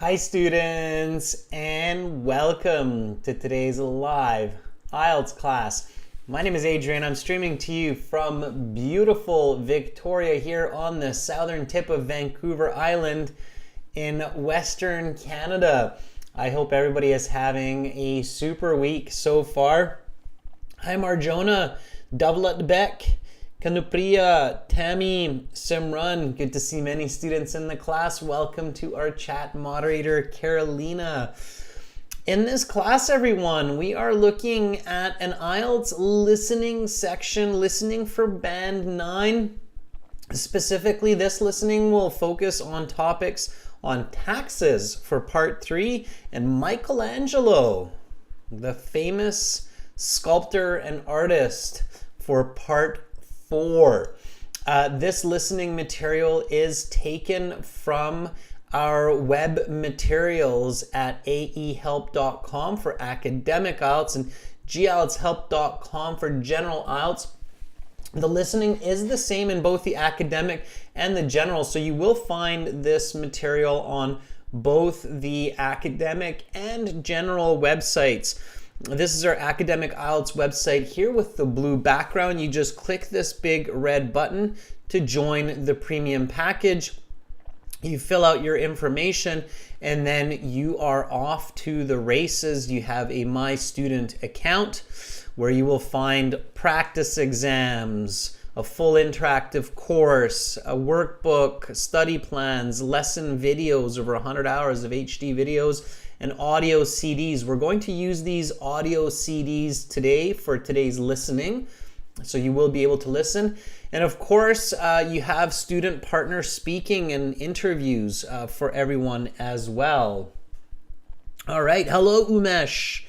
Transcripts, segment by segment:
Hi students, and welcome to today's live IELTS class. My name is Adrian. I'm streaming to you from beautiful Victoria here on the southern tip of Vancouver Island in Western Canada. I hope everybody is having a super week so far. Hi Marjona, Davlat Beck, Kanupriya, Tammy, Simran, good to see many students in the class. Welcome to our chat moderator, Carolina. In this class, everyone, we are looking at an IELTS listening section, listening for Band 9. Specifically, this listening will focus on topics on taxes for Part 3 and Michelangelo, the famous sculptor and artist, for Part 4. This listening material is taken from our web materials at aehelp.com for academic IELTS and gieltshelp.com for general IELTS. The listening is the same in both the academic and the general, so you will find this material on both the academic and general websites. This is our academic IELTS website here with the blue background. You just click this big red button to join the premium package. You fill out your information and then you are off to the races. You have a My Student account where you will find practice exams, a full interactive course, a workbook, study plans, lesson videos, over 100 hours of HD videos, and audio CDs. We're going to use these audio CDs today for today's listening, so you will be able to listen. And of course, you have student partner speaking and interviews for everyone as well. All right, hello Umesh,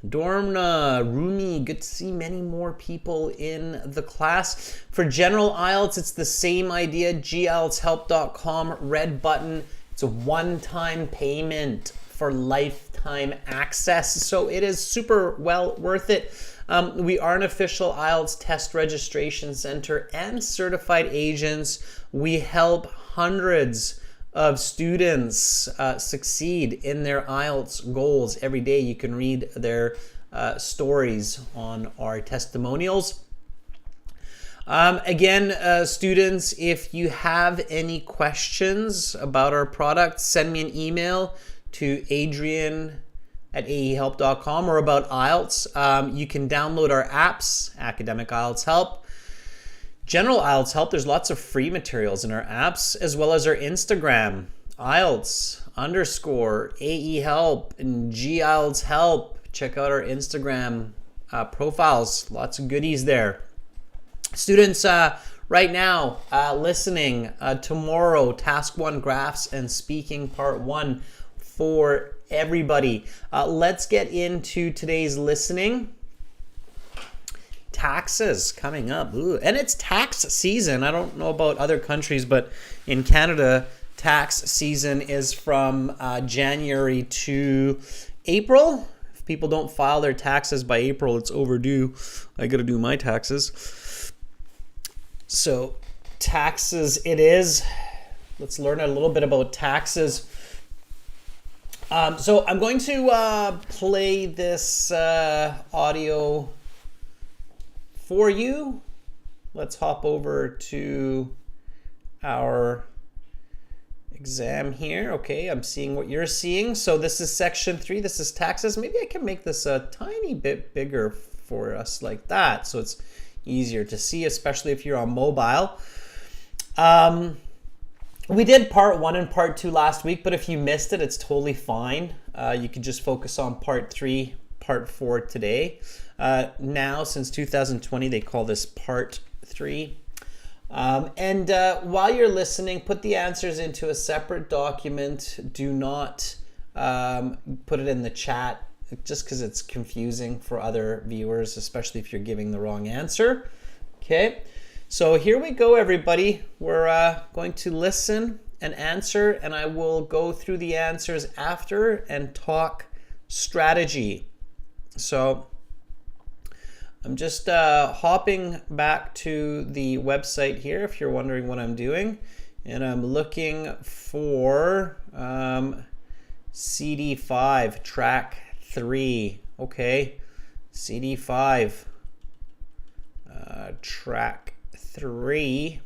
Dormna, Rumi, good to see many more people in the class. For general IELTS, it's the same idea, gieltshelp.com, red button. It's a one-time payment for lifetime access, so it is super well worth it. We are an official IELTS test registration center and certified agents. We help hundreds of students succeed in their IELTS goals every day. You can read their stories on our testimonials. Again, students, if you have any questions about our product, send me an email to adrian@aehelp.com or about IELTS. You can download our apps, Academic IELTS Help, General IELTS Help. There's lots of free materials in our apps, as well as our Instagram, IELTS_AEHelp and GIELTS Help. Check out our Instagram profiles. Lots of goodies there. Students, right now, listening, tomorrow, Task 1, Graphs and Speaking Part 1 for everybody. Let's get into today's listening. Taxes coming up. Ooh, and it's tax season. I don't know about other countries, but in Canada, tax season is from January to April. If people don't file their taxes by April, it's overdue. I gotta do my taxes. So taxes it is. Let's learn a little bit about taxes. So I'm going to play this audio for you. Let's hop over to our exam here. Okay, I'm seeing what you're seeing. So this is section 3. This is taxes. Maybe I can make this a tiny bit bigger for us like that, so it's easier to see, especially if you're on mobile. We did part 1 and part 2 last week, but if you missed it, it's totally fine. You can just focus on part 3, part 4 today. Now, since 2020, they call this part 3. And while you're listening, put the answers into a separate document. Do not put it in the chat, just because it's confusing for other viewers, especially if you're giving the wrong answer. Okay. So here we go, everybody. We're going to listen and answer, and I will go through the answers after and talk strategy. So I'm just hopping back to the website here, if you're wondering what I'm doing, and I'm looking for CD5, track 3. Okay, CD5, track 3.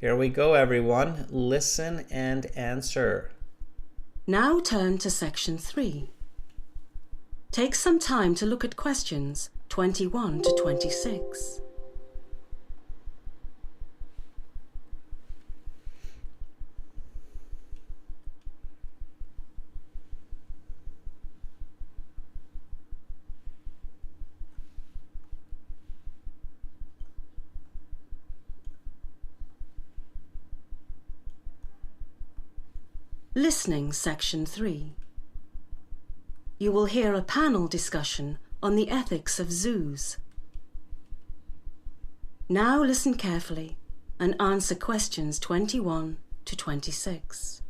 Here we go, everyone. Listen and answer. Now turn to section 3. Take some time to look at questions 21 to 26. Listening section 3. You will hear a panel discussion on the ethics of zoos. Now listen carefully and answer questions 21 to 26.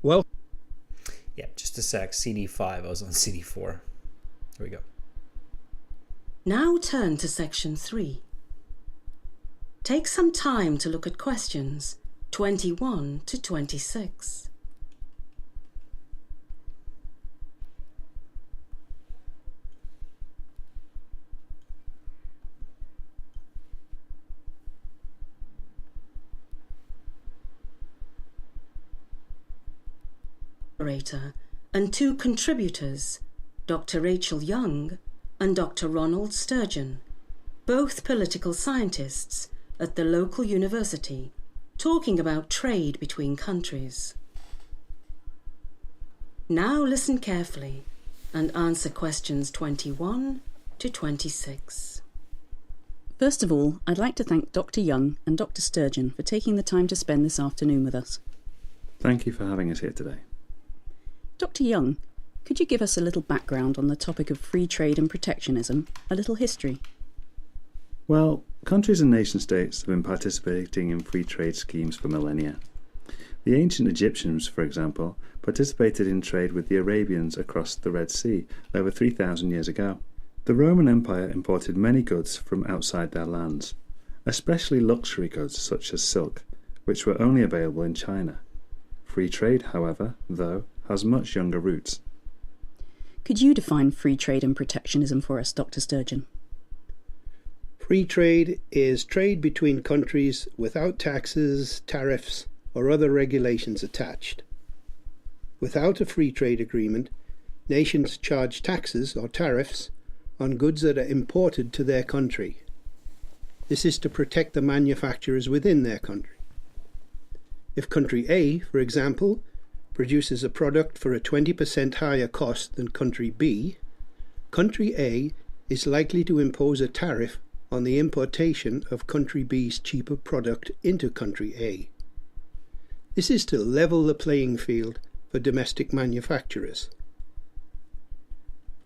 Well, Yeah, just a sec. CD5. I was on CD4. Here we go. Now turn to section 3. Take some time to look at questions 21 to 26. And 2 contributors, Dr. Rachel Young and Dr. Ronald Sturgeon, both political scientists at the local university, talking about trade between countries. Now listen carefully and answer questions 21 to 26. First of all, I'd like to thank Dr. Young and Dr. Sturgeon for taking the time to spend this afternoon with us. Thank you for having us here today. Dr. Young, could you give us a little background on the topic of free trade and protectionism, a little history? Well, countries and nation-states have been participating in free trade schemes for millennia. The ancient Egyptians, for example, participated in trade with the Arabians across the Red Sea over 3,000 years ago. The Roman Empire imported many goods from outside their lands, especially luxury goods such as silk, which were only available in China. Free trade, however, though, has much younger roots. Could you define free trade and protectionism for us, Dr. Sturgeon? free trade is trade between countries without taxes, tariffs, or other regulations attached. Without a free trade agreement, nations charge taxes or tariffs on goods that are imported to their country. This is to protect the manufacturers within their country. If country A, for example, produces a product for a 20% higher cost than country B, country A is likely to impose a tariff on the importation of country B's cheaper product into country A. This is to level the playing field for domestic manufacturers.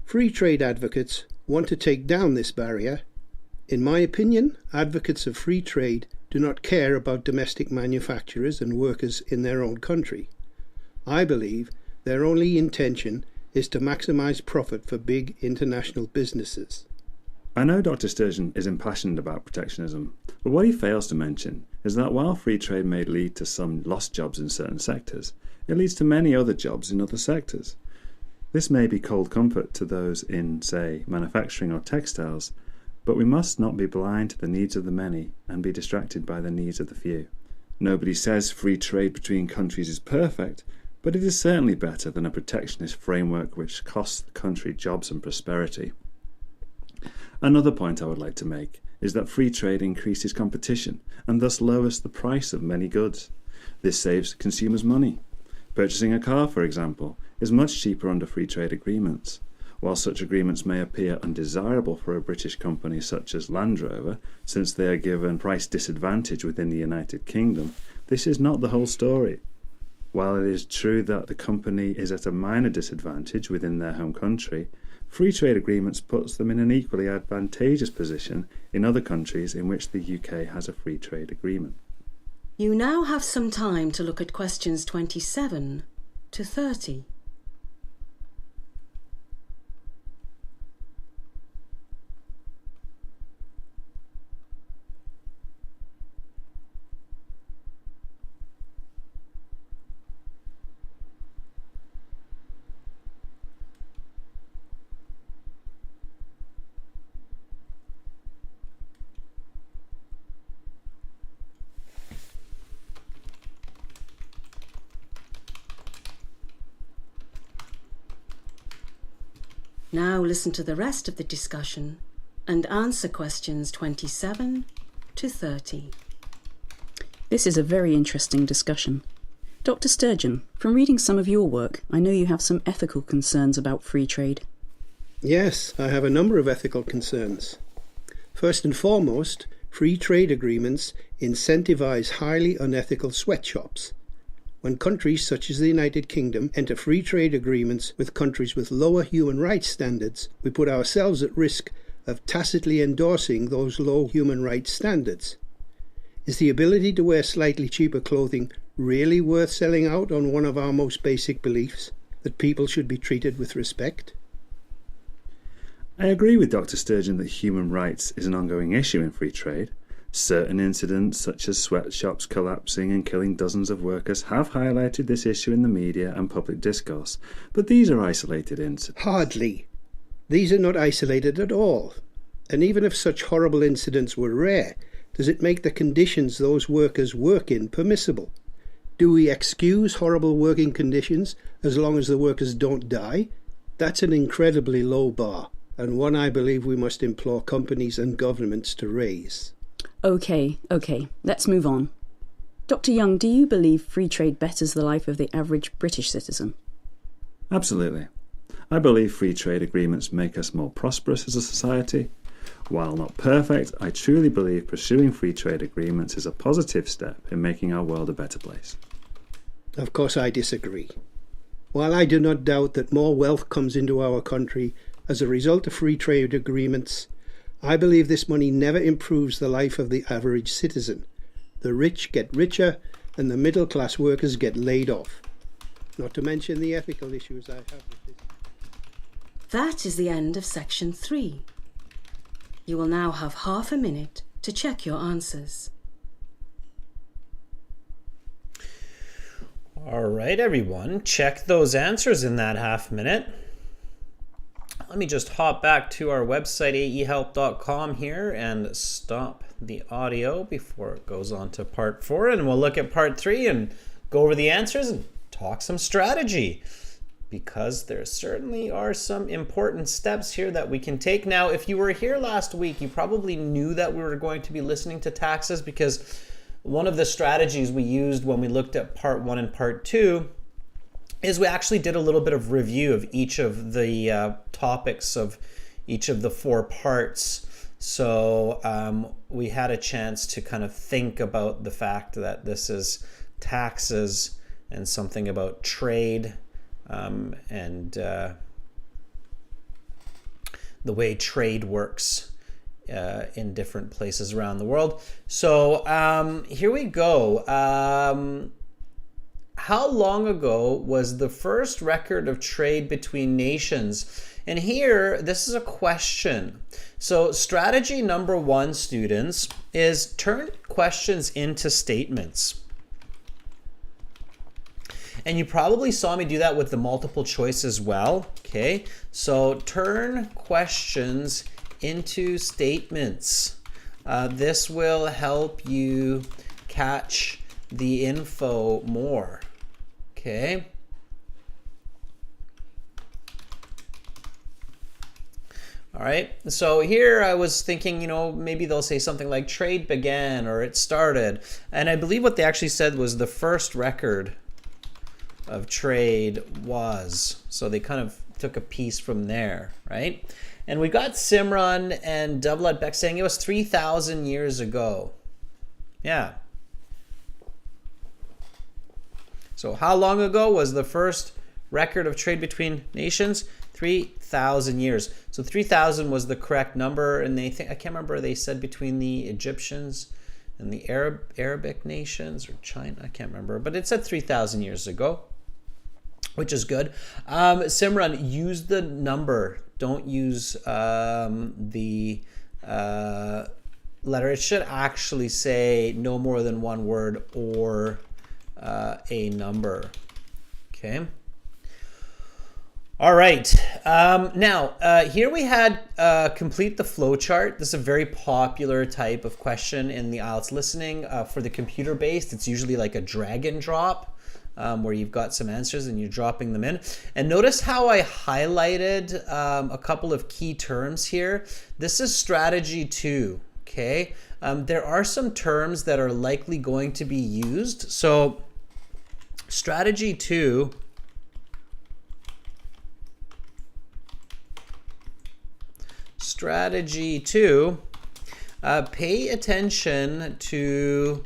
Free trade advocates want to take down this barrier. In my opinion, advocates of free trade do not care about domestic manufacturers and workers in their own country. I believe their only intention is to maximize profit for big international businesses. I know Dr. Sturgeon is impassioned about protectionism, but what he fails to mention is that while free trade may lead to some lost jobs in certain sectors, it leads to many other jobs in other sectors. This may be cold comfort to those in, say, manufacturing or textiles, but we must not be blind to the needs of the many and be distracted by the needs of the few. Nobody says free trade between countries is perfect, but it is certainly better than a protectionist framework which costs the country jobs and prosperity. Another point I would like to make is that free trade increases competition and thus lowers the price of many goods. This saves consumers money. Purchasing a car, for example, is much cheaper under free trade agreements. While such agreements may appear undesirable for a British company such as Land Rover, since they are given price disadvantage within the United Kingdom, this is not the whole story. While it is true that the company is at a minor disadvantage within their home country, free trade agreements puts them in an equally advantageous position in other countries in which the UK has a free trade agreement. You now have some time to look at questions 27 to 30. Now listen to the rest of the discussion and answer questions 27 to 30. This is a very interesting discussion. Dr. Sturgeon, from reading some of your work, I know you have some ethical concerns about free trade. Yes, I have a number of ethical concerns. First and foremost, free trade agreements incentivize highly unethical sweatshops. When countries such as the United Kingdom enter free trade agreements with countries with lower human rights standards, we put ourselves at risk of tacitly endorsing those low human rights standards. Is the ability to wear slightly cheaper clothing really worth selling out on one of our most basic beliefs, that people should be treated with respect? I agree with Dr. Sturgeon that human rights is an ongoing issue in free trade. Certain incidents, such as sweatshops collapsing and killing dozens of workers, have highlighted this issue in the media and public discourse, but these are isolated incidents. Hardly. These are not isolated at all. And even if such horrible incidents were rare, does it make the conditions those workers work in permissible? Do we excuse horrible working conditions as long as the workers don't die? That's an incredibly low bar, and one I believe we must implore companies and governments to raise. Okay, let's move on. Dr. Young, do you believe free trade betters the life of the average British citizen? Absolutely. I believe free trade agreements make us more prosperous as a society. While not perfect, I truly believe pursuing free trade agreements is a positive step in making our world a better place. Of course, I disagree. While I do not doubt that more wealth comes into our country as a result of free trade agreements, I believe this money never improves the life of the average citizen. The rich get richer and the middle-class workers get laid off. Not to mention the ethical issues I have with this. That is the end of section 3. You will now have half a minute to check your answers. All right, everyone, check those answers in that half minute. Let me just hop back to our website, aehelp.com here, and stop the audio before it goes on to part 4, and we'll look at part 3 and go over the answers and talk some strategy, because there certainly are some important steps here that we can take. Now, if you were here last week, you probably knew that we were going to be listening to taxes, because one of the strategies we used when we looked at part 1 and part 2 is we actually did a little bit of review of each of the topics of each of the 4 parts. So we had a chance to kind of think about the fact that this is taxes and something about trade, and the way trade works in different places around the world. So here we go. How long ago was the first record of trade between nations? And here, this is a question. So strategy number 1, students, is turn questions into statements. And you probably saw me do that with the multiple choice as well. Okay, so turn questions into statements. This will help you catch the info more. Okay. All right, so here I was thinking, maybe they'll say something like trade began or it started. And I believe what they actually said was the first record of trade was. So they kind of took a piece from there, right? And we got Simran and Double Beck saying it was 3,000 years ago. Yeah. So how long ago was the first record of trade between nations? 3,000 years. So 3,000 was the correct number, and I can't remember, they said between the Egyptians and the Arabic nations or China, I can't remember, but it said 3,000 years ago, which is good. Simran, use the number. Don't use the letter. It should actually say no more than one word or a number. Okay. All right. Now, here we had complete the flow chart. This is a very popular type of question in the IELTS listening. For the computer-based, it's usually like a drag and drop. where you've got some answers and you're dropping them in. And notice how I highlighted a couple of key terms here. This is strategy 2, okay? There are some terms that are likely going to be used. So strategy 2, pay attention to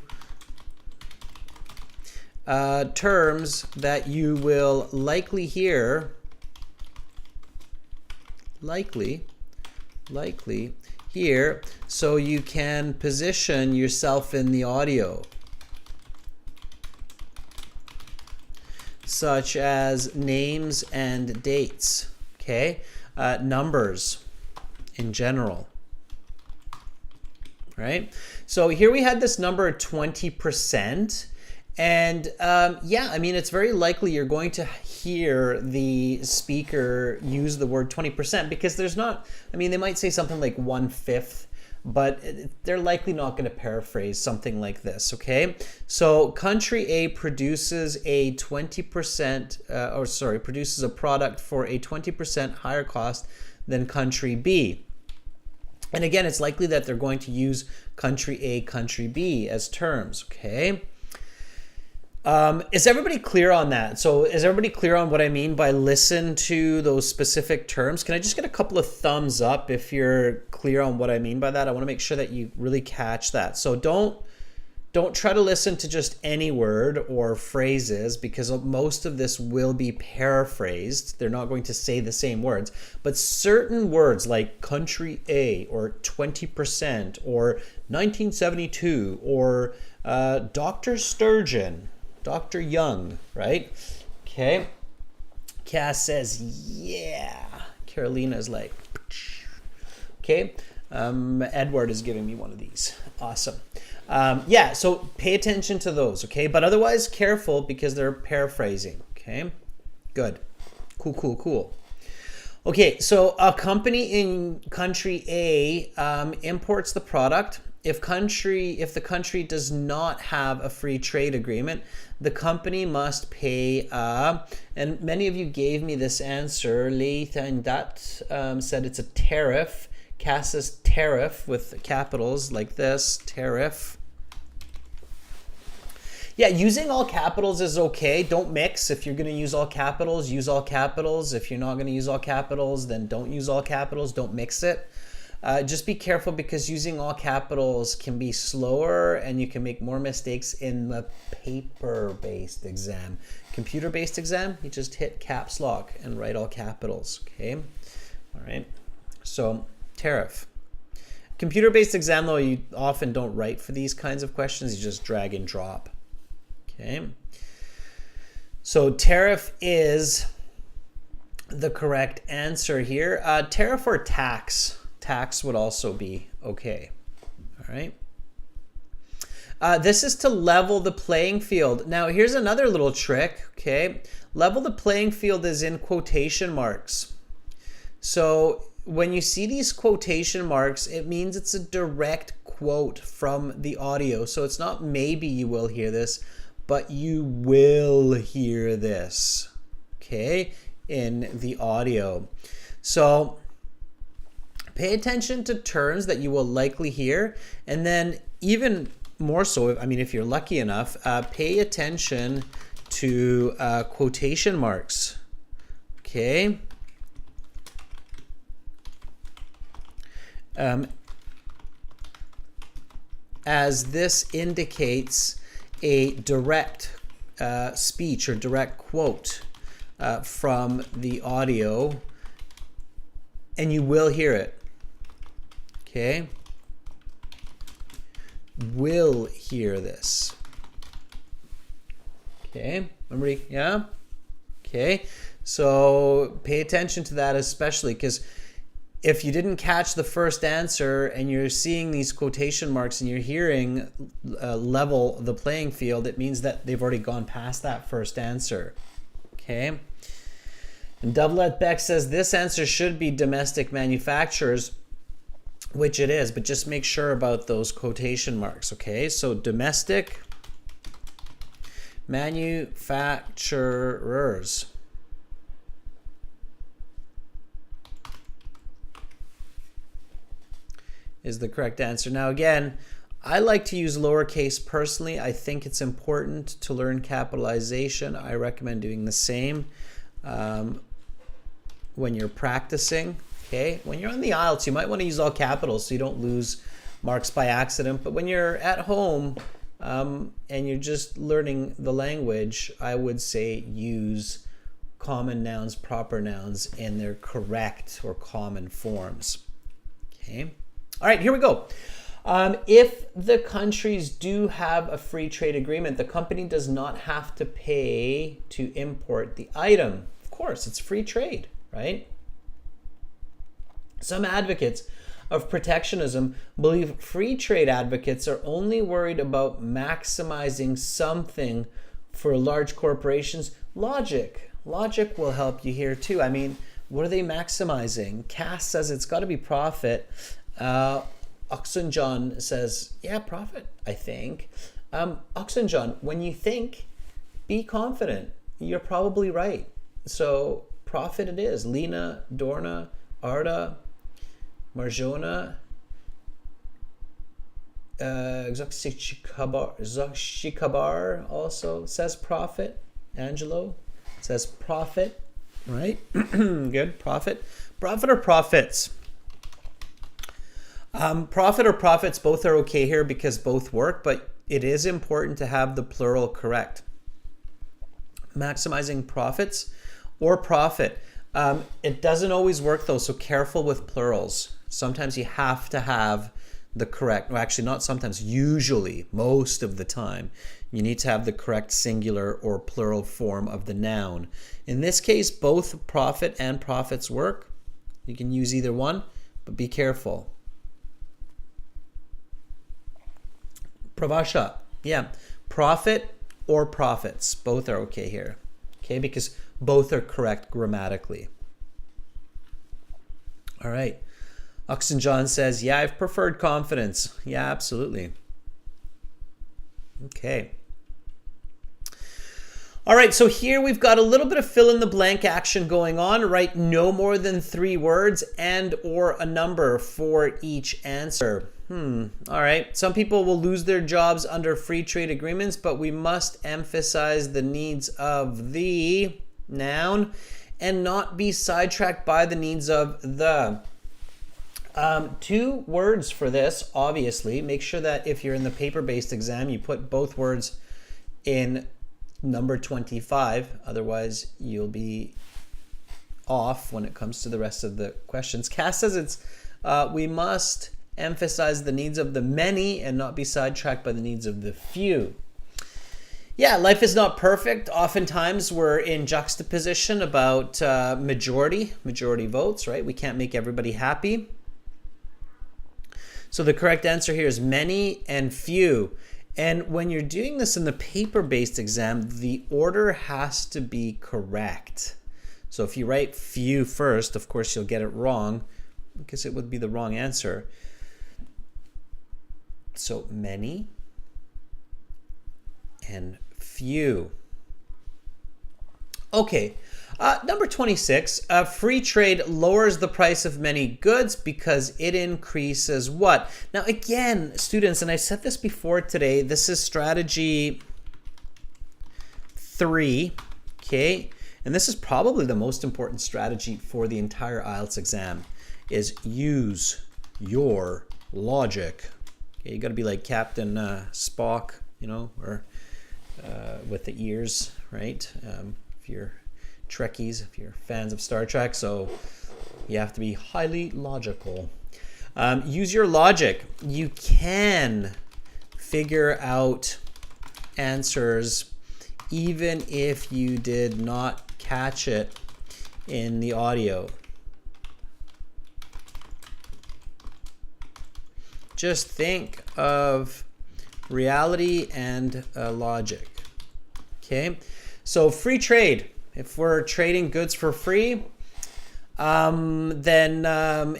terms that you will likely hear, so you can position yourself in the audio, such as names and dates, okay? Numbers in general, right? So here we had this number 20%. And yeah, I mean, it's very likely you're going to hear the speaker use the word 20% because there's not, I mean, they might say something like 1/5, but they're likely not going to paraphrase something like this, okay? So country A produces a 20%, produces a product for a 20% higher cost than country B. And again, it's likely that they're going to use country A, country B as terms, okay? Is everybody clear on that? So is everybody clear on what I mean by listen to those specific terms? Can I just get a couple of thumbs up if you're clear on what I mean by that? I want to make sure that you really catch that. So don't try to listen to just any word or phrases because most of this will be paraphrased. They're not going to say the same words, but certain words like country A or 20% or 1972 or Dr. Sturgeon, Dr. Young, right? Okay. Cass says, yeah. Carolina's like, okay. Edward is giving me one of these. Awesome. Yeah, so pay attention to those, okay? But otherwise, careful because they're paraphrasing, okay? Good. Cool. Okay, so a company in country A imports the product. If the country does not have a free trade agreement, the company must pay, and many of you gave me this answer. Leithandat said it's a tariff. Cass says tariff with capitals like this, tariff. Yeah, using all capitals is okay. Don't mix. If you're going to use all capitals, use all capitals. If you're not going to use all capitals, then don't use all capitals. Don't mix it. Just be careful because using all capitals can be slower and you can make more mistakes in the paper-based exam. Computer-based exam, you just hit caps lock and write all capitals, okay? All right, so tariff. Computer-based exam, though, you often don't write for these kinds of questions. You just drag and drop, okay? So tariff is the correct answer here. Tariff or tax. Tax would also be okay. All right. This is to level the playing field. Now, here's another little trick, okay? Level the playing field is in quotation marks. So when you see these quotation marks, it means it's a direct quote from the audio. So it's not maybe you will hear this, but you will hear this, okay, in the audio. So pay attention to terms that you will likely hear, and then even more so, I mean, if you're lucky enough, pay attention to quotation marks, okay? As this indicates a direct speech or direct quote from the audio, and you will hear it. Okay, will hear this. Okay, remember, yeah? Okay, so pay attention to that especially because if you didn't catch the first answer and you're seeing these quotation marks and you're hearing level the playing field, it means that they've already gone past that first answer. Okay, and Doublet Beck says this answer should be domestic manufacturers, which it is, but just make sure about those quotation marks, okay? So domestic Manufacturers. Is the correct answer. Now again, I like to use lowercase personally. I think it's important to learn capitalization. I recommend doing the same when you're practicing. Okay, when you're on the IELTS, you might want to use all capitals so you don't lose marks by accident. But when you're at home and you're just learning the language, I would say use common nouns, proper nouns in their correct or common forms. Okay. All right, here we go. If the countries do have a free trade agreement, the company does not have to pay to import the item. Of course, it's free trade, right? Some advocates of protectionism believe free trade advocates are only worried about maximizing something for large corporations. Logic will help you here too. I mean, what are they maximizing? Cass says it's got to be profit. Oxenjohn says, yeah, profit, I think. Oxenjohn, when you think, be confident. You're probably right. So profit it is. Lena, Dorna, Arda, Marjona, Zakshikabar also says profit. Angelo says profit, right? Good, profit. Profit or profits? Profit or profits, both are okay here because both work, but it is important to have the plural correct. Maximizing profits or profit. It doesn't always work though, so careful with plurals. Sometimes you have to have the correct, well, actually not sometimes, usually, most of the time, you need to have the correct singular or plural form of the noun. In this case, both profit and profits work. You can use either one, but be careful. Pravasha, yeah, profit or profits, both are okay here, okay, because both are correct grammatically. All right, Oxenjohn says, yeah, I've preferred confidence. Yeah, absolutely. Okay. All right, so here we've got a little bit of fill in the blank action going on. Write no more than 3 words and or a number for each answer. All right, some people will lose their jobs under free trade agreements, but we must emphasize the needs of the noun and not be sidetracked by the needs of the. 2 words for this, obviously. Make sure that if you're in the paper-based exam, you put both words in number 25. Otherwise, you'll be off when it comes to the rest of the questions. Cass says it's we must emphasize the needs of the many and not be sidetracked by the needs of the few. Yeah, life is not perfect. Oftentimes we're in juxtaposition about majority votes, right? We can't make everybody happy. So the correct answer here is many and few. And when you're doing this in the paper-based exam, the order has to be correct. So if you write few first, of course you'll get it wrong because it would be the wrong answer. So many and few. Okay, number 26. Free trade lowers the price of many goods because it increases what? Now again, students, and I said this before today, this is strategy 3, okay? And this is probably the most important strategy for the entire IELTS exam, is use your logic. Okay, you got to be like Captain Spock, you know, or with the ears, right? If you're Trekkies, if you're fans of Star Trek, so you have to be highly logical. Use your logic. You can figure out answers even if you did not catch it in the audio. Just think of reality and logic. Okay, so free trade. If we're trading goods for free, then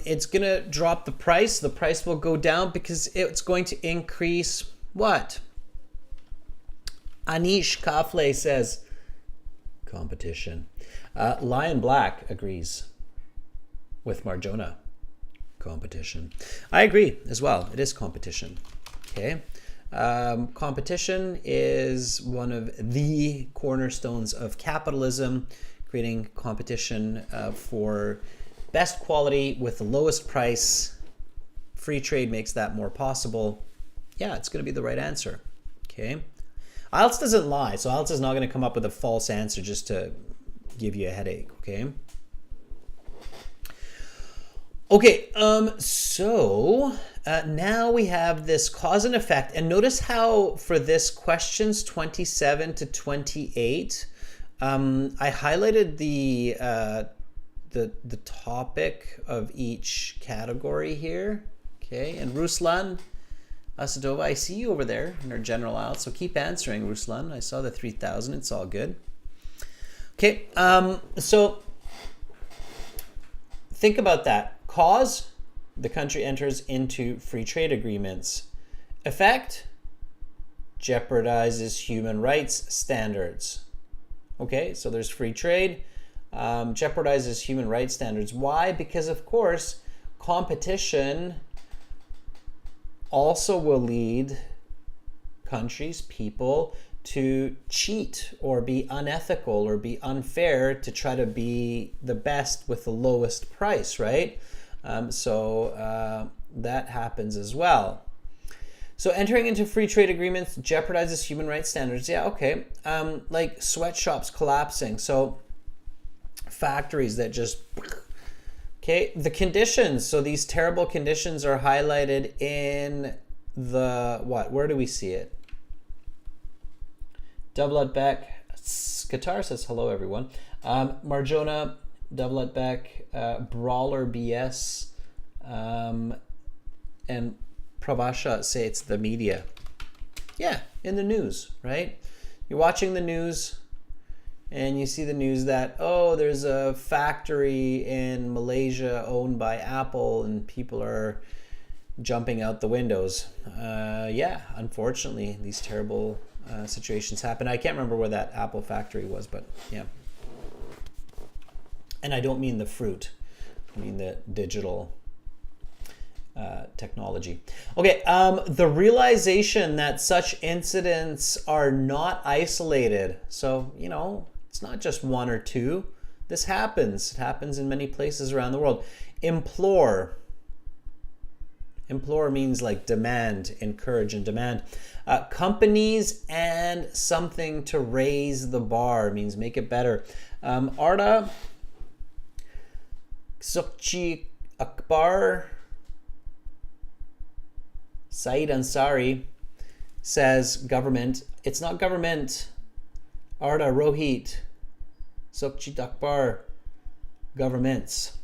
it's going to drop the price. The price will go down because it's going to increase what? Anish Kafle says competition. Lion Black agrees with Marjona. Competition. I agree as well. It is competition. Okay. Competition is one of the cornerstones of capitalism, creating competition for best quality with the lowest price. Free trade makes that more possible. Yeah, it's going to be the right answer. Okay. IELTS doesn't lie, so IELTS is not going to come up with a false answer just to give you a headache. Okay. Okay, so now we have this cause and effect, and notice how for this questions 27 to 28, I highlighted the topic of each category here. Okay, and Ruslan Asadova, I see you over there in our general IELTS, so keep answering, Ruslan. I saw the 3,000, it's all good. Okay, so think about that. Cause, the country enters into free trade agreements. Effect, jeopardizes human rights standards. Okay, so there's free trade, jeopardizes human rights standards. Why? Because, of course, competition also will lead countries, people, to cheat or be unethical or be unfair to try to be the best with the lowest price, right? So that happens as well. So entering into free trade agreements jeopardizes human rights standards. Yeah, okay. Like sweatshops collapsing. So factories that just... Okay, the conditions. So these terrible conditions are highlighted in the... What? Where do we see it? Doublet Beck. Qatar says hello, everyone. Marjona... Doublet Beck, Brawler BS, and Pravasha say it's the media. Yeah, in the news, right? You're watching the news and you see the news that, oh, there's a factory in Malaysia owned by Apple and people are jumping out the windows. Yeah, unfortunately, these terrible situations happen. I can't remember where that Apple factory was, but yeah. And I don't mean the fruit, I mean the digital technology. Okay, the realization that such incidents are not isolated. So, you know, it's not just one or two. This happens. It happens in many places around the world. Implore. Implore means like demand, encourage and demand. Companies and something to raise the bar means make it better. Arda Sukchi Akbar Saeed Ansari says government. It's not government. Arda Rohit Sukchi Akbar governments.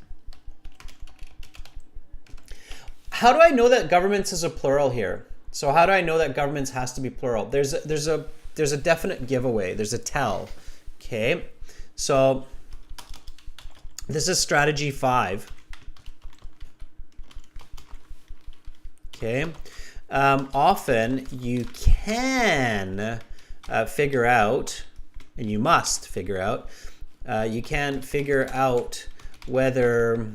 How do I know that governments is a plural here? So how do I know that governments has to be plural? There's a definite giveaway. There's a tell. Okay, so this is strategy 5. Okay. Often you can figure out, and you must figure out, you can figure out whether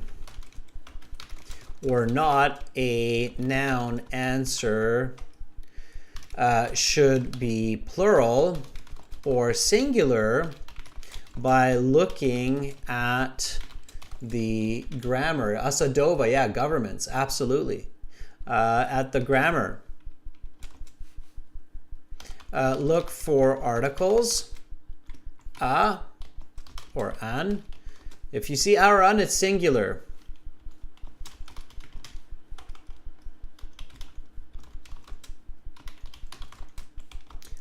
or not a noun answer should be plural or singular by looking at the grammar. Asadova, yeah, governments, absolutely. At the grammar. Look for articles, a or an. If you see a or an, it's singular.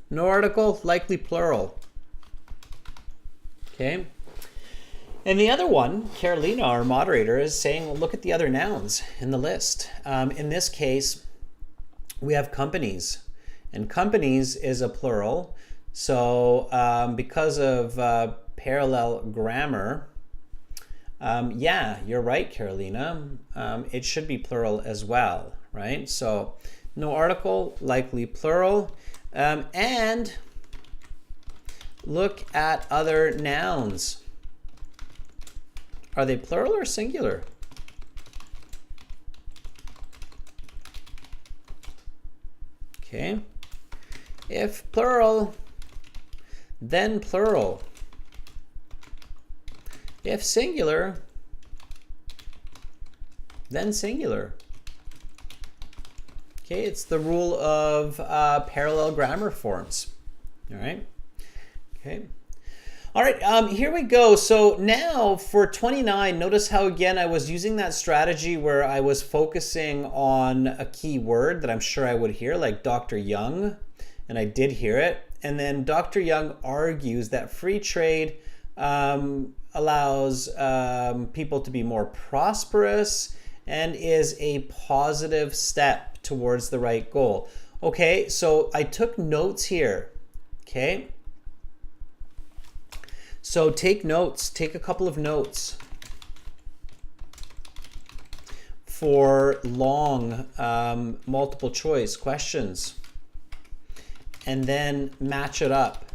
No article, likely plural. Okay. And the other one, Carolina, our moderator, is saying, well, look at the other nouns in the list. In this case, we have companies. And companies is a plural. So because of parallel grammar, yeah, you're right, Carolina. It should be plural as well, right? So no article, likely plural. And Look at other nouns. Are they plural or singular? Okay. If plural, then plural. If singular, then singular. Okay, it's the rule of parallel grammar forms. All right. Okay. All right, here we go. So now for 29, notice how again I was using that strategy where I was focusing on a key word that I'm sure I would hear, like Dr. Young, and I did hear it. And then Dr. Young argues that free trade allows people to be more prosperous and is a positive step towards the right goal. Okay, so I took notes here. Okay. So take notes, take a couple of notes for long multiple choice questions, and then match it up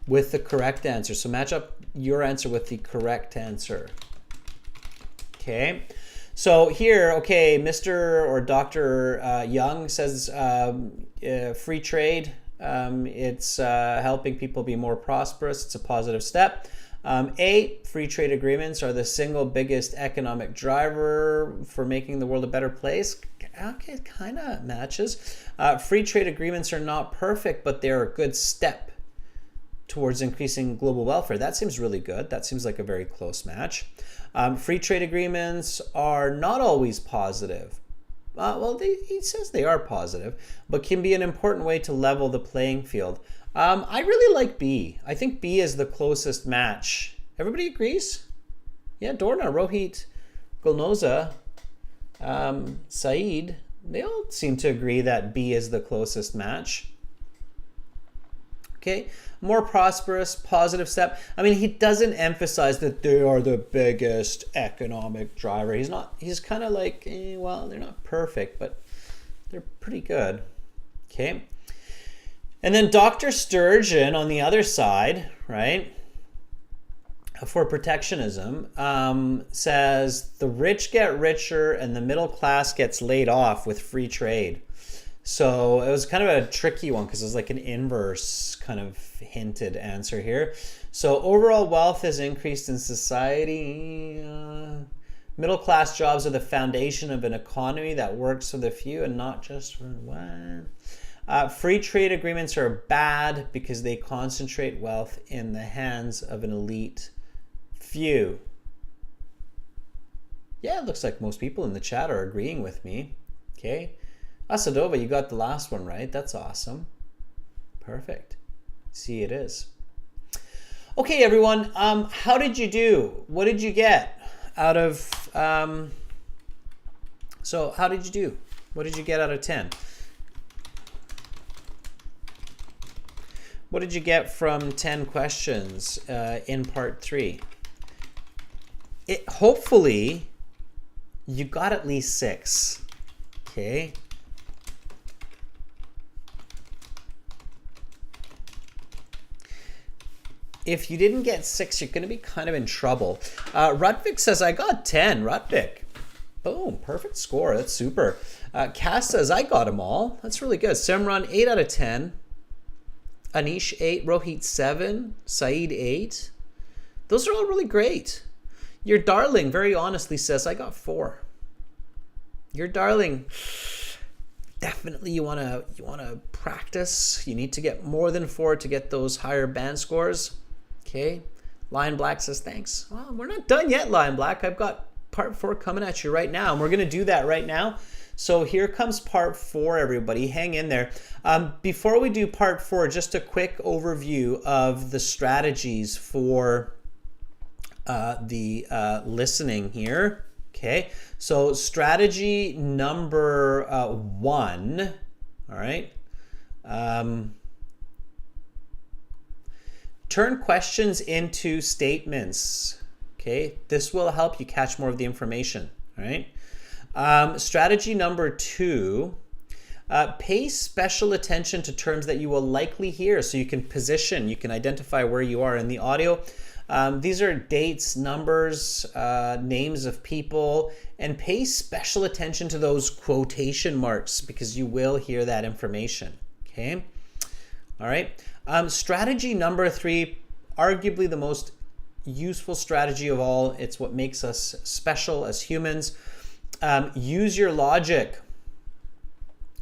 with the correct answer. So match up your answer with the correct answer. Okay. So here, okay, Mr. or Dr. Young says free trade. It's helping people be more prosperous. It's a positive step. A, free trade agreements are the single biggest economic driver for making the world a better place. Okay, it kind of matches. Free trade agreements are not perfect, but they're a good step towards increasing global welfare. That seems really good. That seems like a very close match. Free trade agreements are not always positive. Well, he says they are positive, but can be an important way to level the playing field. I really like B. I think B is the closest match. Everybody agrees? Yeah, Dorna, Rohit, Gulnoza, Saeed, they all seem to agree that B is the closest match. Okay, more prosperous, positive step. I mean, he doesn't emphasize that they are the biggest economic driver. He's kind of like, well, they're not perfect, but they're pretty good. Okay. And then Dr. Sturgeon on the other side, right, for protectionism, says the rich get richer and the middle class gets laid off with free trade. So it was kind of a tricky one because it was like an inverse kind of hinted answer here. So overall wealth is increased in society. Middle class jobs are the foundation of an economy that works for the few and not just for one. Free trade agreements are bad because they concentrate wealth in the hands of an elite few. Yeah, it looks like most people in the chat are agreeing with me. Okay. Asadova, you got the last one right. That's awesome. Perfect. See, it is. Okay, everyone. How did you do? What did you get out of... So how did you do? What did you get out of 10? What did you get from 10 questions in part 3? Hopefully, you got at least 6. Okay. If you didn't get 6, you're going to be kind of in trouble. Rudvik says, I got 10. Rudvik. Boom. Perfect score. That's super. Cass says, I got them all. That's really good. Simran, 8 out of 10. Anish, 8. Rohit, 7. Saeed, 8. Those are all really great. Your darling very honestly says, I got 4. Your darling, definitely you want to practice. You need to get more than 4 to get those higher band scores. Okay. Lion Black says, thanks. Well, we're not done yet, Lion Black. I've got part 4 coming at you right now, and we're going to do that right now. So here comes part 4, everybody. Hang in there. Before we do part 4, just a quick overview of the strategies for the listening here. Okay. So strategy number 1. All right. Turn questions into statements. Okay. This will help you catch more of the information. All right. Strategy number 2, Pay special attention to terms that you will likely hear so you can position, you can identify where you are in the audio. These are dates, numbers, names of people, and pay special attention to those quotation marks because you will hear that information. Okay? All right. Strategy number 3, arguably the most useful strategy of all. It's what makes us special as humans. Use your logic.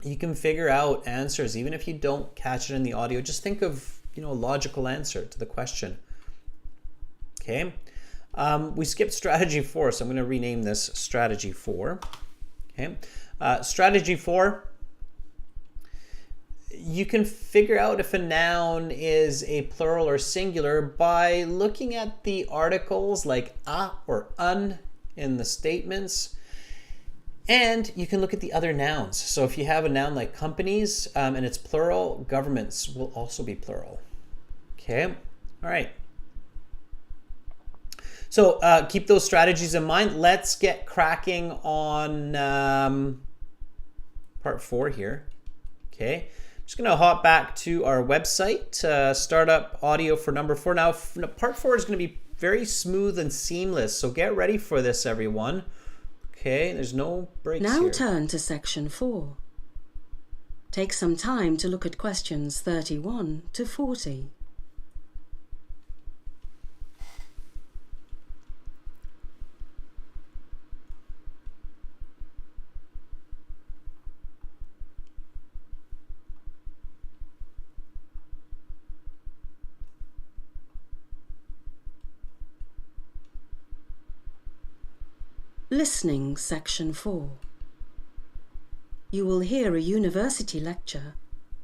You can figure out answers even if you don't catch it in the audio. Just think of, a logical answer to the question. Okay. We skipped strategy 4, so I'm going to rename this strategy 4. Okay. Strategy 4. You can figure out if a noun is a plural or singular by looking at the articles like a or un in the statements. And you can look at the other nouns. So if you have a noun like companies and it's plural, governments will also be plural. Okay. All right. So keep those strategies in mind. Let's get cracking on part 4 here. Okay. I'm just going to hop back to our website, start up audio for number 4. Now, part 4 is going to be very smooth and seamless. So get ready for this, everyone. Okay, there's no breaks Now here. turn to section 4. Take some time to look at questions 31 to 40. Listening section 4. You will hear a university lecture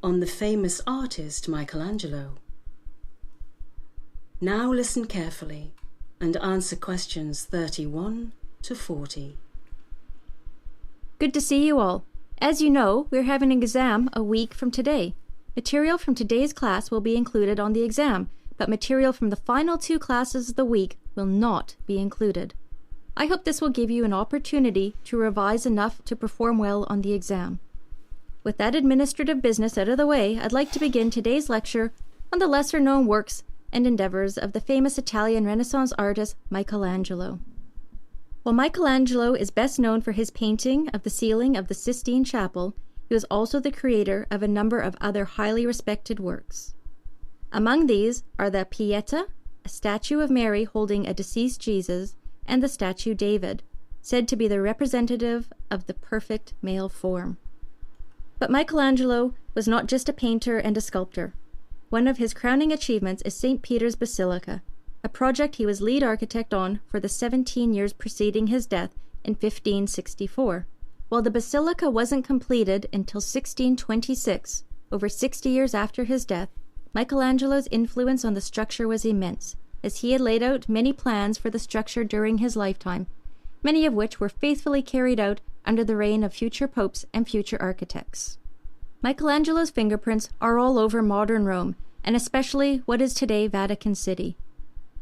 on the famous artist Michelangelo. Now listen carefully and answer questions 31 to 40. Good to see you all. As you know, we're having an exam a week from today. Material from today's class will be included on the exam, but material from the final 2 classes of the week will not be included. I hope this will give you an opportunity to revise enough to perform well on the exam. With that administrative business out of the way, I'd like to begin today's lecture on the lesser-known works and endeavors of the famous Italian Renaissance artist Michelangelo. While Michelangelo is best known for his painting of the ceiling of the Sistine Chapel, he was also the creator of a number of other highly respected works. Among these are the Pietà, a statue of Mary holding a deceased Jesus, and the statue David, said to be the representative of the perfect male form. But Michelangelo was not just a painter and a sculptor. One of his crowning achievements is St. Peter's Basilica, a project he was lead architect on for the 17 years preceding his death in 1564. While the basilica wasn't completed until 1626, over 60 years after his death, Michelangelo's influence on the structure was immense, as he had laid out many plans for the structure during his lifetime, many of which were faithfully carried out under the reign of future popes and future architects. Michelangelo's fingerprints are all over modern Rome, and especially what is today Vatican City.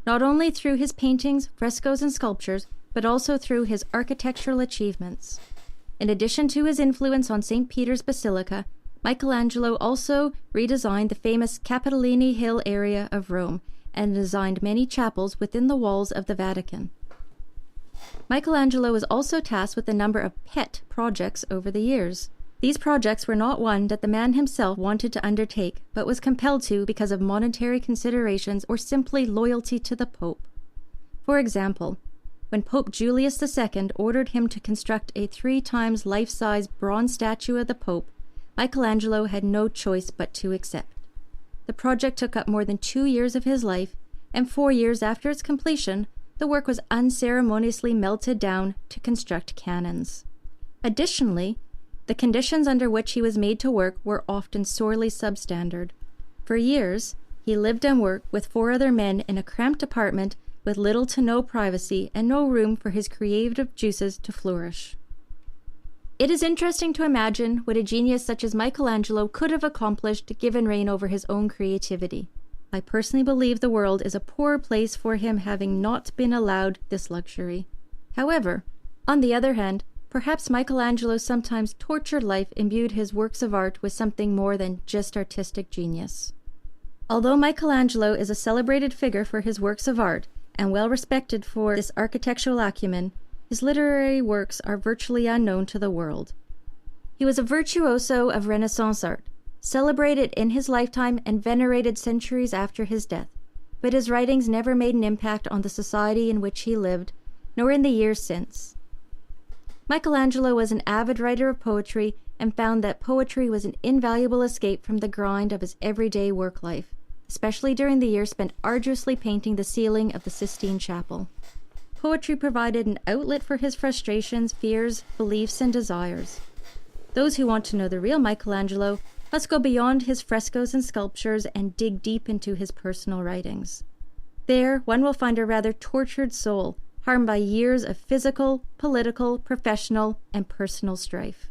Not only through his paintings, frescoes, and sculptures, but also through his architectural achievements. In addition to his influence on St. Peter's Basilica, Michelangelo also redesigned the famous Capitoline Hill area of Rome, and designed many chapels within the walls of the Vatican. Michelangelo was also tasked with a number of pet projects over the years. These projects were not one that the man himself wanted to undertake, but was compelled to because of monetary considerations or simply loyalty to the Pope. For example, when Pope Julius II ordered him to construct a 3 times life-size bronze statue of the Pope, Michelangelo had no choice but to accept. The project took up more than 2 years of his life, and 4 years after its completion, the work was unceremoniously melted down to construct cannons. Additionally, the conditions under which he was made to work were often sorely substandard. For years, he lived and worked with 4 other men in a cramped apartment with little to no privacy and no room for his creative juices to flourish. It is interesting to imagine what a genius such as Michelangelo could have accomplished given rein over his own creativity. I personally believe the world is a poor place for him having not been allowed this luxury. However, on the other hand, Perhaps Michelangelo's sometimes tortured life imbued his works of art with something more than just artistic genius. Although Michelangelo is a celebrated figure for his works of art and well respected for this architectural acumen, his literary works are virtually unknown to the world. He was a virtuoso of Renaissance art, celebrated in his lifetime and venerated centuries after his death, but his writings never made an impact on the society in which he lived, nor in the years since. Michelangelo was an avid writer of poetry and found that poetry was an invaluable escape from the grind of his everyday work life, especially during the years spent arduously painting the ceiling of the Sistine Chapel. Poetry provided an outlet for his frustrations, fears, beliefs, and desires. Those who want to know the real Michelangelo must go beyond his frescoes and sculptures and dig deep into his personal writings. There, one will find a rather tortured soul, harmed by years of physical, political, professional, and personal strife.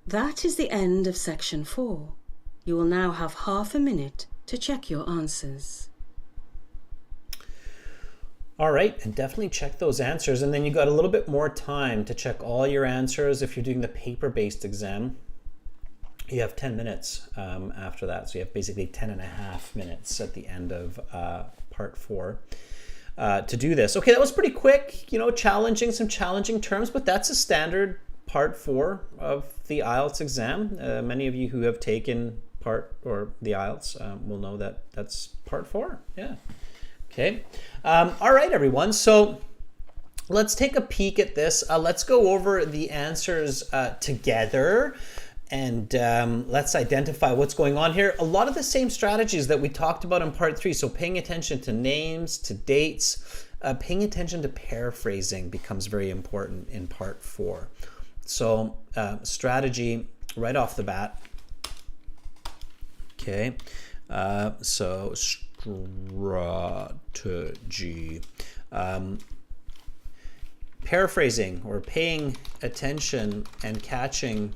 That is the end of section 4. You will now have half a minute to check your answers. All right, and definitely check those answers. And then you got a little bit more time to check all your answers if you're doing the paper-based exam. You have 10 minutes after that. So you have basically 10 and a half minutes at the end of part 4 to do this. Okay, that was pretty quick, challenging, some challenging terms, but that's a standard part 4 of the IELTS exam. Many of you who have taken the IELTS will know that that's part 4. Yeah. Okay. All right, everyone. So let's take a peek at this. Let's go over the answers together and let's identify what's going on here. A lot of the same strategies that we talked about in part 3. So paying attention to names, to dates, paying attention to paraphrasing becomes very important in part 4. So strategy right off the bat. Okay. So strategy. Paraphrasing, or paying attention and catching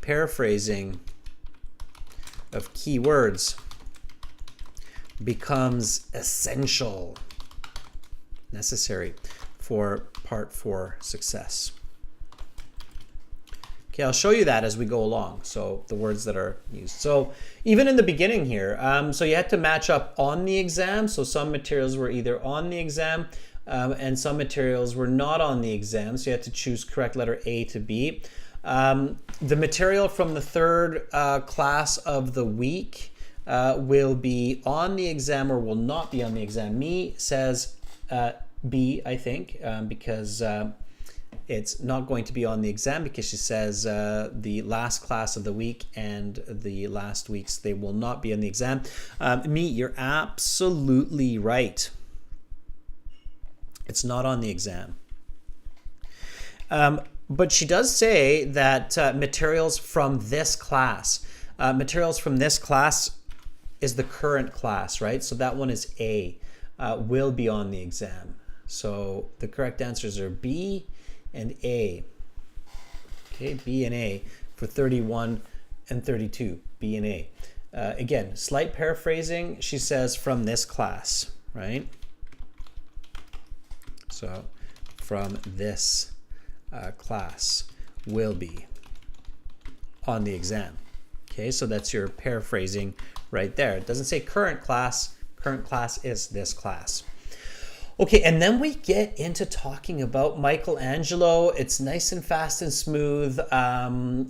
paraphrasing of key words becomes essential, necessary for part 4 success. Okay, I'll show you that as we go along. So the words that are used. So even in the beginning here, so you had to match up on the exam. So some materials were either on the exam and some materials were not on the exam. So you had to choose correct letter A to B. The material from the third class of the week will be on the exam or will not be on the exam. Me says B, I think, because it's not going to be on the exam because she says the last class of the week and the last week's, they will not be on the exam. Me, you're absolutely right. It's not on the exam. But she does say that materials from this class. Materials from this class is the current class, right? So that one is A, will be on the exam. So the correct answers are B and A. Okay, B and A for 31 and 32, B and A. Again, slight paraphrasing, she says from this class, right? So from this class will be on the exam. Okay, so that's your paraphrasing right there. It doesn't say current class is this class. Okay, and then we get into talking about Michelangelo. It's nice and fast and smooth.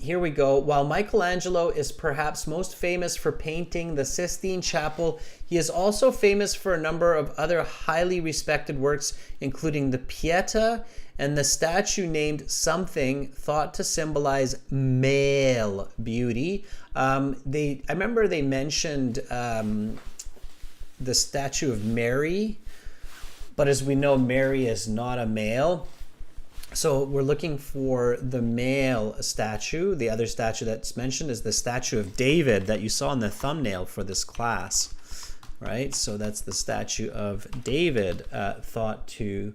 Here we go. While Michelangelo is perhaps most famous for painting the Sistine Chapel, he is also famous for a number of other highly respected works, including the Pieta and the statue named something thought to symbolize male beauty. I remember they mentioned the statue of Mary, but as we know, Mary is not a male. So we're looking for the male statue. The other statue that's mentioned is the statue of David that you saw in the thumbnail for this class, right? So that's the statue of David thought to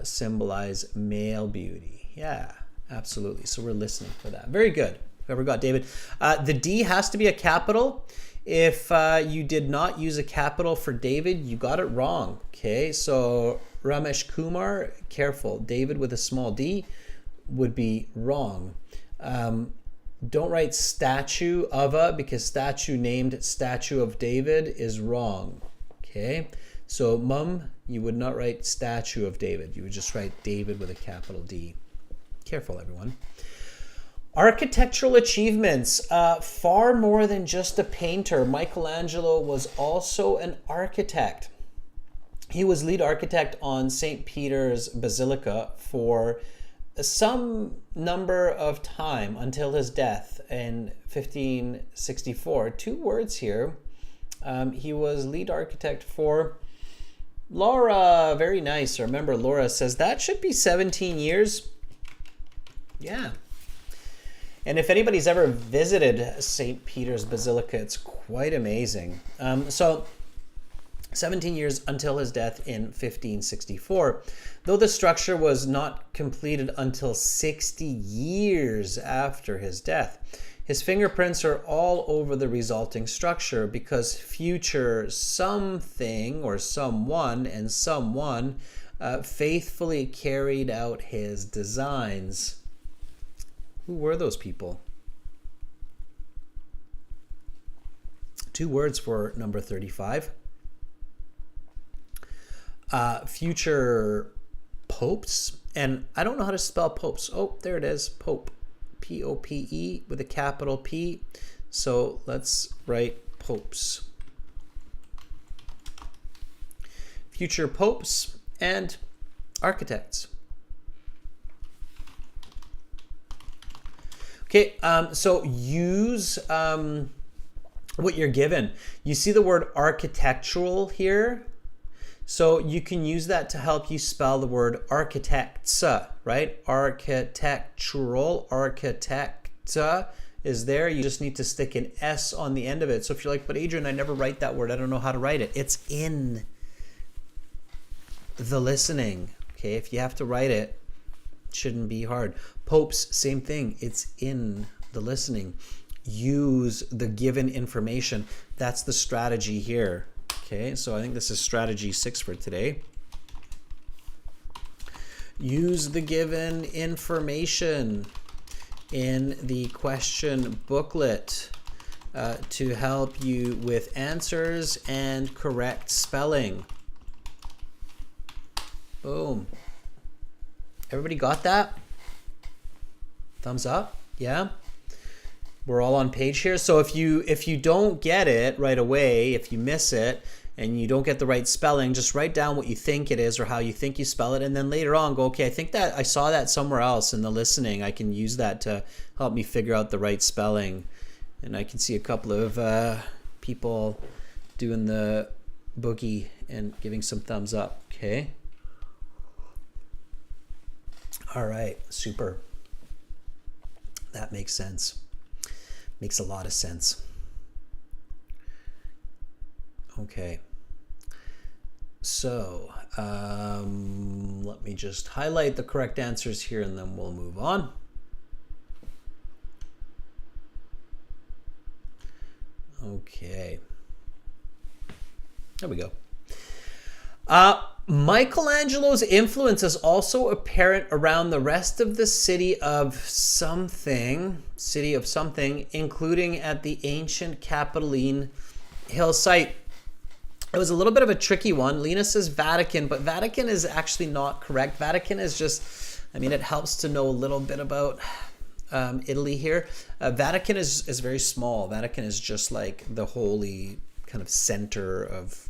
symbolize male beauty. Yeah, absolutely. So we're listening for that. Very good. Whoever got David. The D has to be a capital If you did not use a capital for David, you got it wrong. Okay, so Ramesh Kumar, careful. David with a small d would be wrong. Don't write statue of a, because statue named Statue of David is wrong. Okay, so mum, you would not write Statue of David. You would just write David with a capital D. Careful, everyone. Architectural achievements, far more than just a painter. Michelangelo was also an architect. He was lead architect on St. Peter's Basilica for some number of time until his death in 1564. 2 words here. He was lead architect for Laura. Very nice. Remember, Laura says that should be 17 years. Yeah. And if anybody's ever visited St. Peter's Basilica, it's quite amazing. So 17 years until his death in 1564, though the structure was not completed until 60 years after his death. His fingerprints are all over the resulting structure because future something or someone and someone faithfully carried out his designs. Who were those people? 2 words for number 35. Future popes, and I don't know how to spell popes. Oh, there it is, Pope. P-O-P-E with a capital P. So let's write popes. Future popes and architects. Okay, so use what you're given. You see the word architectural here? So you can use that to help you spell the word architects, right? Architectural, architect is there. You just need to stick an S on the end of it. So if you're like, but Adrian, I never write that word. I don't know how to write it. It's in the listening. Okay, if you have to write it, it shouldn't be hard. Popes, same thing. It's in the listening. Use the given information. That's the strategy here. Okay, so I think this is strategy 6 for today. Use the given information in the question booklet to help you with answers and correct spelling. Boom. Everybody got that? Thumbs up? Yeah? We're all on page here. So if you don't get it right away, if you miss it and you don't get the right spelling, just write down what you think it is or how you think you spell it, and then later on go, okay, I think that I saw that somewhere else in the listening. I can use that to help me figure out the right spelling. And I can see a couple of people doing the boogie and giving some thumbs up. Okay. All right, super. That makes sense. Makes a lot of sense. Okay. So, let me just highlight the correct answers here and then we'll move on. Okay. There we go. Michelangelo's influence is also apparent around the rest of the city of something, including at the ancient Capitoline Hill site. It was a little bit of a tricky one. Lena says Vatican, but Vatican is actually not correct. Vatican is just, it helps to know a little bit about Italy here. Vatican is very small. Vatican is just like the holy kind of center of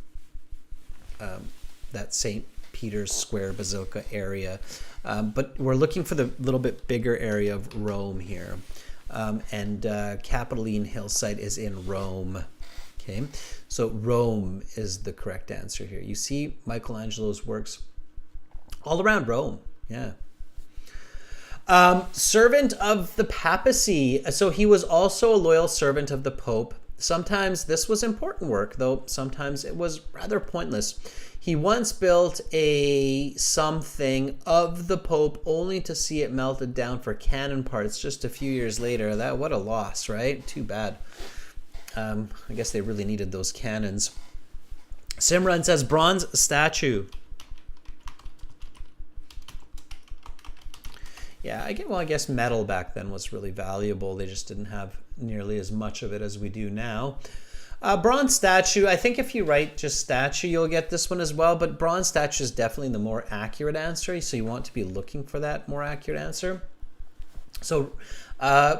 that St. Peter's Square Basilica area. But we're looking for the little bit bigger area of Rome here. And Capitoline Hill site is in Rome. Okay, so Rome is the correct answer here. You see Michelangelo's works all around Rome. Yeah. Servant of the papacy. So he was also a loyal servant of the Pope. Sometimes this was important work, though sometimes it was rather pointless. He once built a something of the Pope only to see it melted down for cannon parts just a few years later. What a loss, right? Too bad. I guess they really needed those cannons. Simran says bronze statue. Yeah, I guess metal back then was really valuable. They just didn't have nearly as much of it as we do now. Bronze statue, I think if you write just statue, you'll get this one as well, but bronze statue is definitely the more accurate answer, so you want to be looking for that more accurate answer. So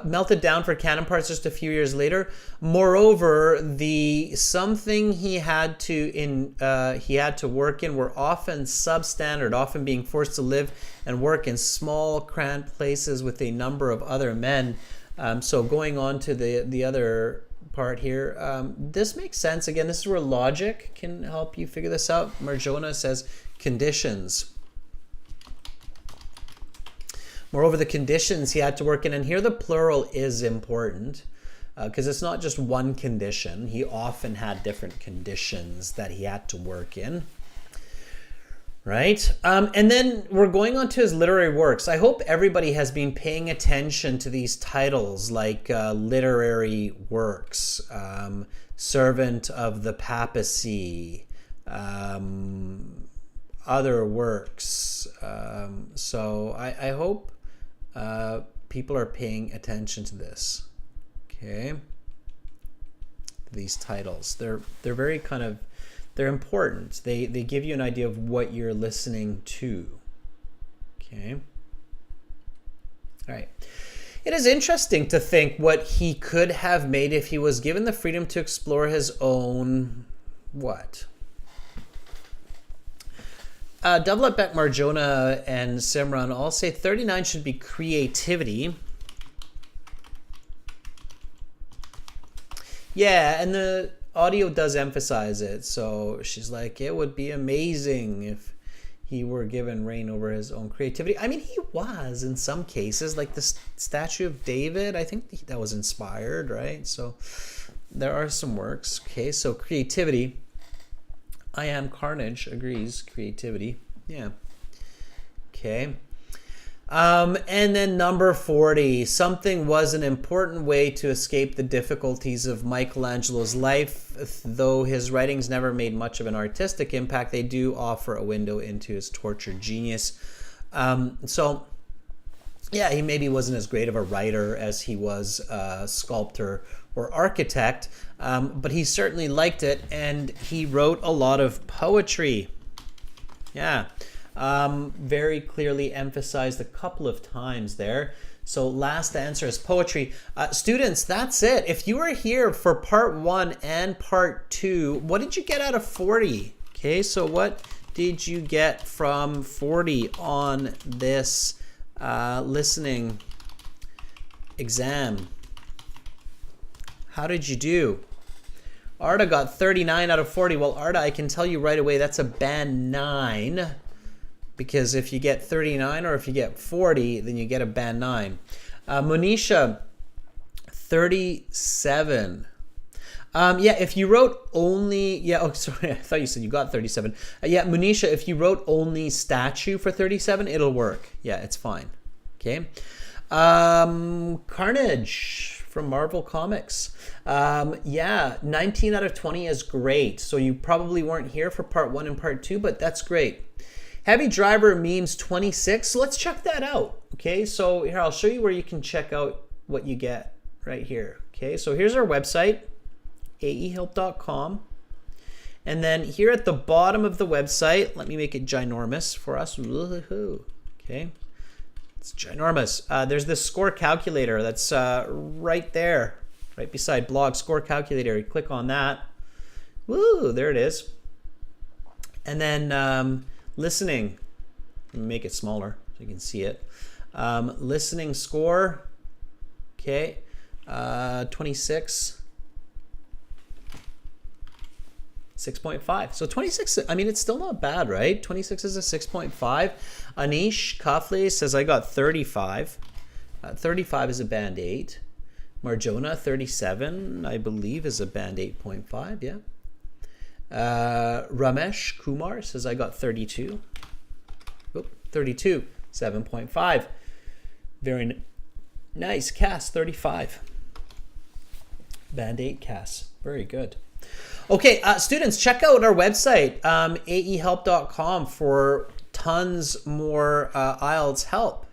melted down for cannon parts just a few years later. Moreover, the something he had to work in were often substandard, often being forced to live and work in small, cramped places with a number of other men. So going on to the other part here, this makes sense. Again, this is where logic can help you figure this out. Marjona says conditions. Moreover, the conditions he had to work in, and here the plural is important because it's not just one condition. He often had different conditions that he had to work in. Right? And then we're going on to his literary works. I hope everybody has been paying attention to these titles like literary works, Servant of the Papacy, other works. So I hope people are paying attention to this. Okay? These titles. They're very kind of, they're important. They give you an idea of what you're listening to. Okay. All right. It is interesting to think what he could have made if he was given the freedom to explore his own what? Double Beck, Marjona, and Simran all say 39 should be creativity. Yeah, and the audio does emphasize it. So she's like, it would be amazing if he were given reign over his own creativity. I mean, he was in some cases, like the Statue of David. I think that was inspired, right? So there are some works. Okay, so creativity. I Am Carnage agrees. Creativity. Yeah. Okay. And then number 40. Something was an important way to escape the difficulties of Michelangelo's life. Though his writings never made much of an artistic impact, they do offer a window into his tortured genius. So, yeah, he maybe wasn't as great of a writer as he was a sculptor or architect, but he certainly liked it, and he wrote a lot of poetry. Yeah, very clearly emphasized a couple of times there. So last answer is poetry. Students, that's it. If you were here for part 1 and part 2, what did you get out of 40? Okay, so what did you get from 40 on this listening exam? How did you do? Arda got 39 out of 40. Well, Arda, I can tell you right away that's a band 9. Because if you get 39 or if you get 40, then you get a band 9. Monisha, 37. Yeah, if you wrote only... Yeah, oh, sorry, I thought you said you got 37. Yeah, Monisha, if you wrote only statue for 37, it'll work. Yeah, it's fine. Okay. Carnage from Marvel Comics. Yeah, 19 out of 20 is great. So you probably weren't here for part 1 and part 2, but that's great. Heavy Driver memes 26. So let's check that out. Okay, so here I'll show you where you can check out what you get right here. Okay, so here's our website, aehelp.com. And then here at the bottom of the website, let me make it ginormous for us. Okay, it's ginormous. There's this score calculator that's right there, right beside blog score calculator. You click on that. Woo, there it is. And then listening, make it smaller so you can see it. Listening score, okay, 26. 6.5. So 26, I mean, it's still not bad, right? 26 is a 6.5. Anish Kafle says, I got 35. 35 is a band 8. Marjona, 37, I believe, is a band 8.5, yeah. Ramesh Kumar says, I got 32. Oh, 32, 7.5. Very nice. Cass, 35. Band 8, Cass. Very good. Okay, students, check out our website, aehelp.com, for tons more IELTS help.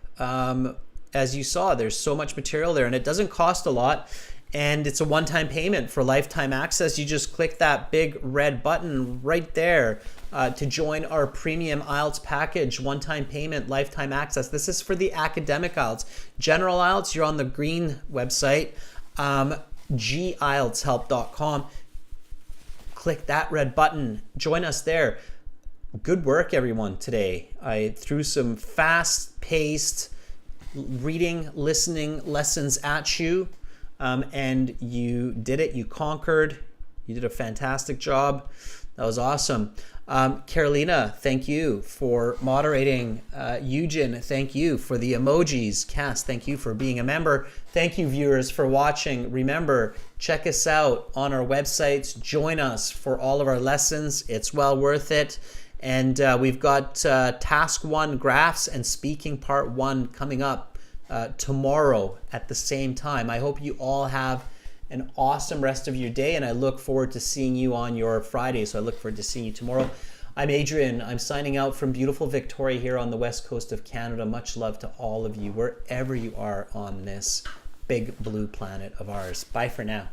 As you saw, there's so much material there, and it doesn't cost a lot, and it's a one-time payment for lifetime access. You just click that big red button right there to join our premium IELTS package, one-time payment, lifetime access. This is for the academic IELTS. General IELTS, you're on the green website, gieltshelp.com. Click that red button. Join us there. Good work, everyone, today. I threw some fast-paced reading, listening lessons at you, and you did it. You conquered. You did a fantastic job. That was awesome. Carolina, thank you for moderating. Eugen, thank you for the emojis. Cass, thank you for being a member. Thank you, viewers, for watching. Remember, check us out on our websites. Join us for all of our lessons. It's well worth it. And we've got Task 1 Graphs and Speaking Part 1 coming up tomorrow at the same time. I hope you all have an awesome rest of your day, and I look forward to seeing you on your Friday. So I look forward to seeing you tomorrow. I'm Adrian. I'm signing out from beautiful Victoria here on the west coast of Canada. Much love to all of you, wherever you are on this big blue planet of ours. Bye for now.